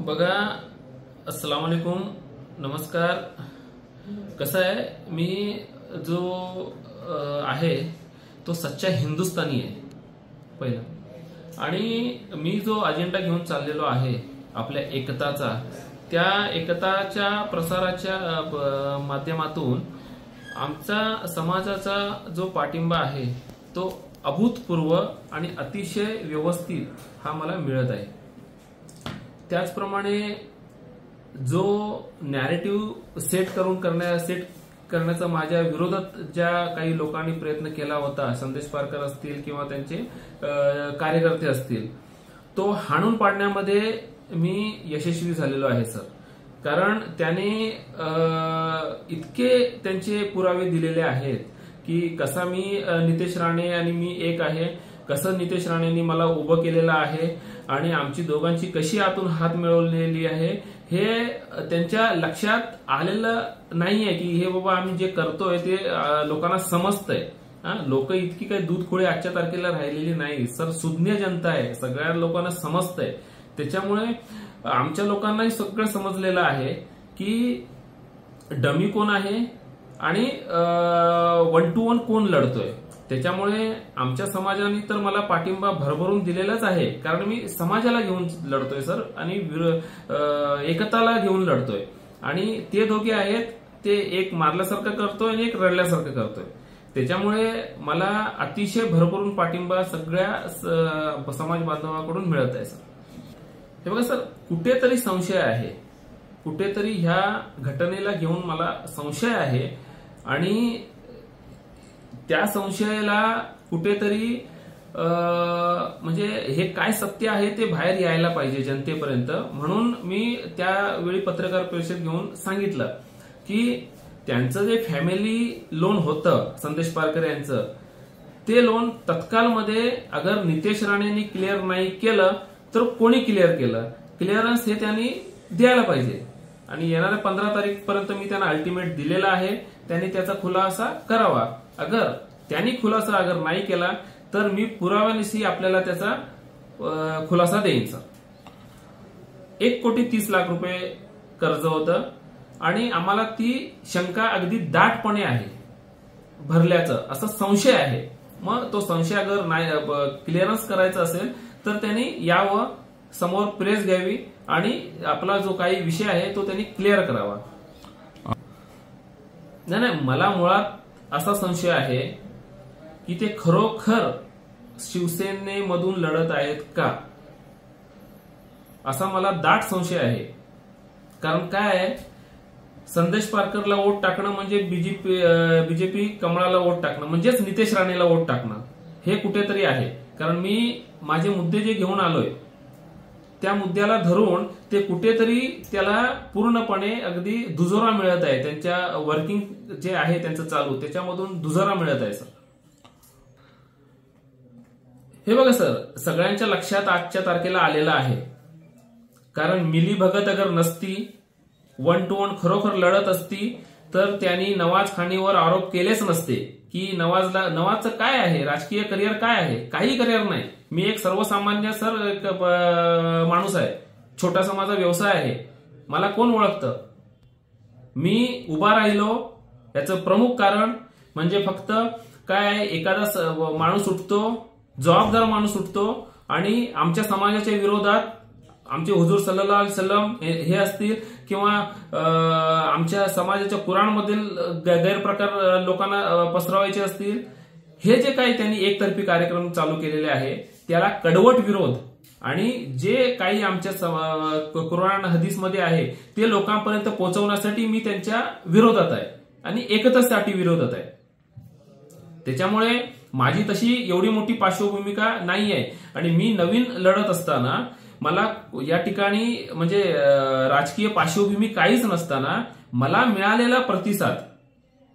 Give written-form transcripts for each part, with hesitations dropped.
बघा, अस्सलाम वालेकुम, नमस्कार. कसं आहे, मी जो आहे तो सच्चा हिंदुस्थानी आहे पहिला. आणि मी जो अजेंडा घेऊन चाललेलो आहे आपल्या एकताचा, त्या एकताच्या प्रसाराच्या माध्यमातून आमचा समाजाचा जो पाठिंबा आहे तो अभूतपूर्व आणि अतिशय व्यवस्थित हा मला मिळत आहे. त्याचप्रमाणे जो नॅरेटिव्ह सेट करण्याचा माझ्या विरोधात ज्या काही लोकांनी प्रयत्न केला होता, संदेश पारकर असतील किंवा त्यांचे कार्यकर्ते असतील, तो हाणून पाडण्यामध्ये मी यशस्वी झालेलो आहे सर. कारण त्याने इतके त्यांचे पुरावे दिलेले आहेत की कसा मी नितेश राणे आणि मी एक आहे, कसं नितेश राणेंनी मला उभं केलेलं आहे आणि आमची दोघांची कशी आतून हात मिळवलेली आहे हे त्यांच्या लक्षात आलेलं नाहीये की हे बाबा आम्ही जे करतोय ते लोकांना समजतंय. लोक इतकी काही दूध खोळे आजच्या तारखेला राहिलेली नाही सर. सुज्ञ जनता आहे, सगळ्या लोकांना समजतंय. त्याच्यामुळे आमच्या लोकांनाही सगळं समजलेलं आहे की डमी कोण आहे आणि 1 to 1 कोण लढतोय. त्याच्यामुळे आमच्या समाजाने तर मला पाठिंबा भरभरून दिलेलाच आहे, कारण मी समाजाला घेऊन लढतोय सर आणि एकताला घेऊन लढतोय. आणि ते दोघे आहेत, ते एक मारल्यासारखं करतोय आणि एक रडल्यासारखं करतोय. त्याच्यामुळे मला अतिशय भरभरून पाठिंबा सगळ्या समाज बांधवांकडून मिळत आहे सर. हे बघा सर, कुठेतरी संशय आहे, कुठेतरी ह्या घटनेला घेऊन मला संशय आहे आणि त्या संशयाला कुठेतरी म्हणजे हे काय सत्य आहे ते बाहेर यायला पाहिजे जनतेपर्यंत. म्हणून मी त्यावेळी पत्रकार परिषद घेऊन सांगितलं की त्यांचं जे फॅमिली लोन होतं संदेश पारकर यांचं, ते लोन तत्कालमध्ये अगर नितेश राणेंनी क्लिअर नाही केलं तर कोणी क्लिअर केलं, क्लिअरन्स हे त्यांनी द्यायला पाहिजे. आणि येणाऱ्या 15 तारीखपर्यंत मी त्यांना अल्टिमेट दिलेला आहे, त्यांनी त्याचा खुलासा करावा. अगर त्यांनी खुलासा नाही केला तर मी पुराव्यानिशी आपल्याला त्याचा खुलासा देईन सर. 1,30,00,000 रुपये कर्ज होतं आणि आम्हाला ती शंका अगदी दाटपणे आहे भरल्याचं, असा संशय आहे. मग तो संशय अगर नाही क्लिअरन्स करायचा असेल तर त्यांनी यावं, समोर प्रेस घ्यावी आणि आपला जो काही विषय आहे तो त्यांनी क्लिअर करावा. नाही, मला मुळात असा संशय आहे की ते खरोखर शिवसेनेमधून लढत आहेत का, असा मला दाट संशय आहे. कारण काय आहे, संदेश पारकरला वोट टाकणं म्हणजे बीजेपी कमळाला वोट टाकणं म्हणजेच नितेश राणेला वोट टाकणं हे कुठेतरी आहे. कारण मी माझे मुद्दे जे घेऊन आलोय त्या मुद्द्याला धरून ते कुठेतरी त्याला पूर्णपणे अगदी दुजोरा मिळत आहे. त्यांच्या वर्किंग जे आहे त्यांचं चालू, त्याच्यामधून दुजोरा मिळत आहे सर. हे बघा सर, सगळ्यांच्या लक्षात आजच्या तारखेला आलेलं आहे. कारण मिली भगत अगर नसती, 1 to 1 खरोखर लढत असती तर त्यांनी नवाज खानीवर आरोप केलेच नसते की नवाजचं काय आहे, राजकीय करिअर काय आहे. काही करिअर नाही. मी एक सर्वसामान्य सर माणूस आहे, छोटासा माझा व्यवसाय आहे, मला कोण ओळखतं. मी उभा राहिलो याचं प्रमुख कारण म्हणजे फक्त काय आहे, एखादा माणूस उठतो, जबाबदार माणूस उठतो आणि आमच्या समाजाच्या विरोधात आमचे हुजूर सल्लल्लाहु अलैहि वसल्लम हे असतील किंवा आमच्या समाजाच्या कुराणमधील गैरप्रकार लोकांना पसरवायचे असतील, हे जे काही त्यांनी एकतर्फी कार्यक्रम चालू केलेले आहे त्याला कडवट विरोध आणि जे काही आमच्या कुराण हदीसमध्ये आहे ते लोकांपर्यंत पोहोचवण्यासाठी मी त्यांच्या विरोधात आहे आणि एकतेसाठी विरोधात आहे. त्याच्यामुळे माझी तशी एवढी मोठी पार्श्वभूमिका नाही आहे. आणि मी नवीन लढत असताना मला या ठिकाणी म्हणजे राजकीय पार्श्वभूमी काहीच नसताना मला मिळालेला प्रतिसाद,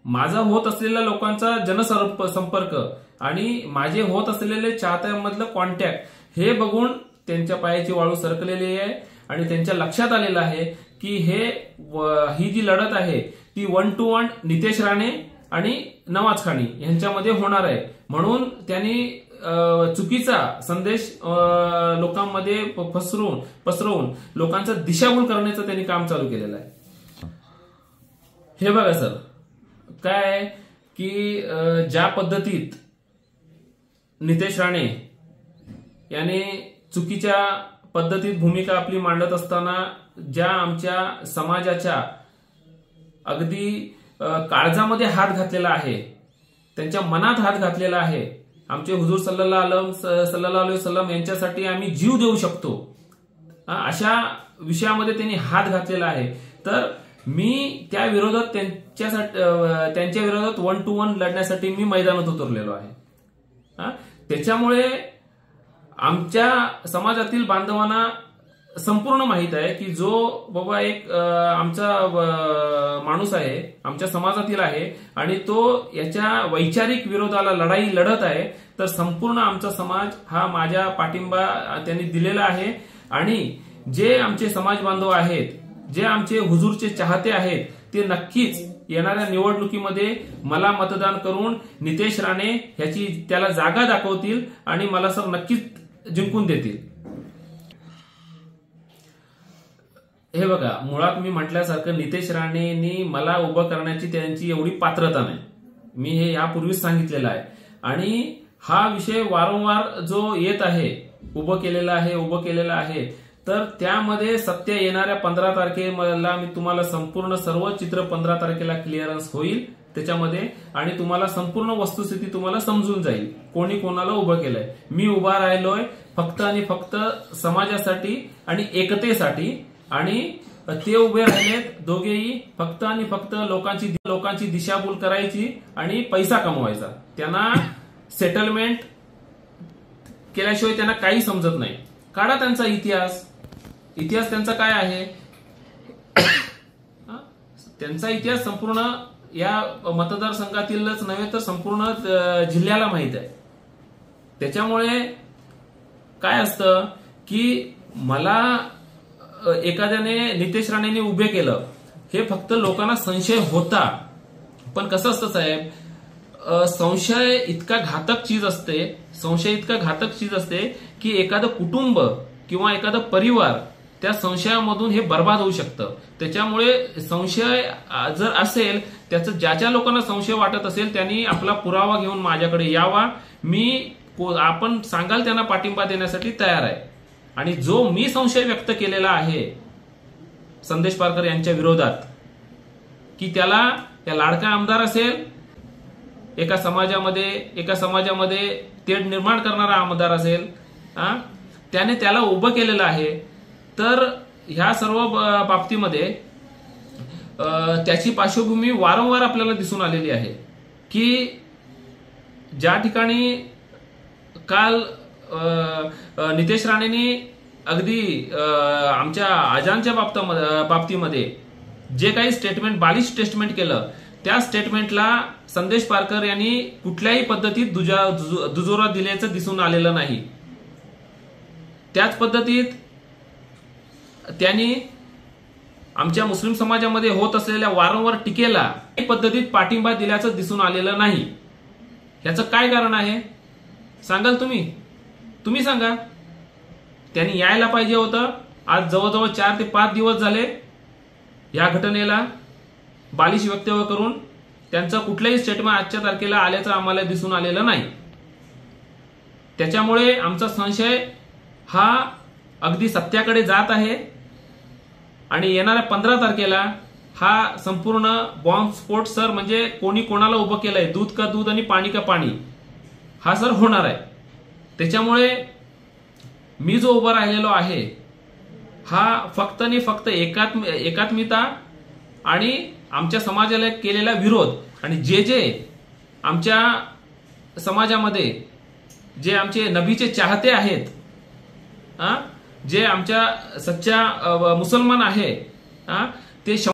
माझा होत असलेल्या लोकांचा जनसंपर्क आणि माझे होत असलेले चाहत्यांमधलं कॉन्टॅक्ट हे बघून त्यांच्या पायाची वाळू सरकलेली आहे आणि त्यांच्या लक्षात आलेलं आहे की ही जी लढत आहे ती 1 to 1 नितेश राणे आणि नवाज खानी यांच्यामध्ये होणार आहे. म्हणून त्यांनी चुकीचा संदेश लोकांमध्ये पसरवून लोकांचा दिशाभूल करण्याचं त्यांनी काम चालू केलेलं आहे. हे बघा सर, काय आहे की ज्या पद्धतीत नितेश राणे याने चुकीच्या पद्धतीत भूमिका आपली मांडत असताना ज्या आमच्या समाजाच्या अगदी काळजामध्ये हात घातलेला आहे, त्यांच्या मनात हात घातलेला आहे. आमचे हुजूर सल्लल्लाहु अलैहि वसल्लम यांच्यासाठी आम्ही जीव देऊ शकतो, अशा विषयामध्ये त्यांनी हात घातलेला आहे. तर मी त्या विरोधात त्यांच्या विरोधात 1 to 1 लढण्यासाठी मी मैदानात उतरलेलो आहे. त्याच्यामुळे आमच्या समाजातील बांधवांना संपूर्ण माहित आहे की जो बाबा एक आमचा माणूस आहे, आमच्या समाजातील आहे आणि तो याच्या वैचारिक विरोधाला लढाई लढत आहे, तर संपूर्ण आमचा समाज हा माझ्या पाठिंबा त्यांनी दिलेला आहे. आणि जे आमचे समाज बांधव आहेत, जे आमचे हुजूरचे चाहते आहेत, ते नक्कीच येणाऱ्या निवडणुकीमध्ये मला मतदान करून नितेश राणे त्याला जागा दाखवतील आणि मला सर नक्कीच जिंकून देतील. हे बघा, मुळात मी म्हटल्यासारखं नितेश राणेंनी मला उभं करण्याची त्यांची एवढी पात्रता नाही. मी हे यापूर्वीच सांगितलेलं आहे. आणि हा विषय वारंवार जो येत आहे, उभं केलेला आहे, तर त्यामध्ये सत्य येणाऱ्या 15 तारखेला मी तुम्हाला संपूर्ण सर्व चित्र 15 तारखेला क्लिअरन्स होईल त्याच्यामध्ये, आणि तुम्हाला संपूर्ण वस्तुस्थिती तुम्हाला समजून जाईल कोणी कोणाला उभं केलंय. मी उभा राहिलोय फक्त आणि फक्त समाजासाठी आणि एकतेसाठी, आणि ते उभे राहिलेत दोघेही फक्त आणि फक्त लोकांची दिशाभूल करायची आणि पैसा कमवायचा. त्यांना सेटलमेंट केल्याशिवाय त्यांना काही समजत नाही. काढा त्यांचा इतिहास त्यांचा काय आहे. त्यांचा इतिहास संपूर्ण या मतदारसंघातीलच नव्हे तर संपूर्ण जिल्ह्याला माहित आहे. त्याच्यामुळे काय असतं की मला एखाद्याने नितेश राणेंनी उभे केलं, हे फक्त लोकांना संशय होता. पण कसं असतं साहेब, संशय इतका घातक चीज असते की एखादं कुटुंब किंवा एखादं परिवार त्या संशयामधून हे बर्बाद होऊ शकतं. त्याच्यामुळे संशय जर असेल, त्याचं ज्या लोकांना संशय वाटत असेल त्यांनी आपला पुरावा घेऊन माझ्याकडे यावा. आपण सांगाल त्यांना पाठिंबा देण्यासाठी तयार आहे. आणि जो मी संशय व्यक्त केलेला आहे संदेश पारकर यांच्या विरोधात, की त्याला लाडका आमदार असेल, एका समाजामध्ये तेढ निर्माण करणारा आमदार असेल, त्याला उभं केलेलं आहे, तर ह्या सर्व बाबतीमध्ये त्याची पार्श्वभूमी वारंवार आपल्याला दिसून आलेली आहे. की ज्या ठिकाणी काल नितेश राणेंनी अगदी आमच्या आजांच्या बाबतीमध्ये जे काही बालिश स्टेटमेंट केलं, त्या स्टेटमेंटला संदेश पारकर यांनी कुठल्याही पद्धतीत दुजोरा दिल्याचं दिसून आलेलं नाही. त्याच पद्धतीत त्यांनी आमच्या मुस्लिम समाजामध्ये होत असलेल्या वारंवार टीकेला पद्धतीत पाठिंबा दिल्याचं दिसून आलेलं नाही. याचं काय कारण आहे सांगाल तुम्ही सांगा. त्यांनी यायला पाहिजे होतं. आज जवळजवळ 4 ते 5 दिवस झाले या घटनेला बालिश वक्तव्य करून. त्यांचं कुठलंही स्टेटमेंट आजच्या तारखेला आल्याचं आम्हाला दिसून आलेलं नाही. त्याच्यामुळे आमचा संशय हा अगदी सत्याकडे जात आहे. आणि येणाऱ्या 15 तारखेला हा संपूर्ण बॉम्ब स्फोट सर, म्हणजे कोणी कोणाला उभं केलंय, दूध का दूध आणि पाणी का पाणी, हा सर होणार आहे. त्याच्यामुळे मी जो उभा राहिलेलो आहे हा फक्त आणि फक्त एकात्मिता आणि आमच्या समाजाला केलेला विरोध, आणि जे आमच्या समाजामध्ये जे आमचे नबीचे चाहते आहेत, जे आमच्या सच्चा मुसलमान आहे, ते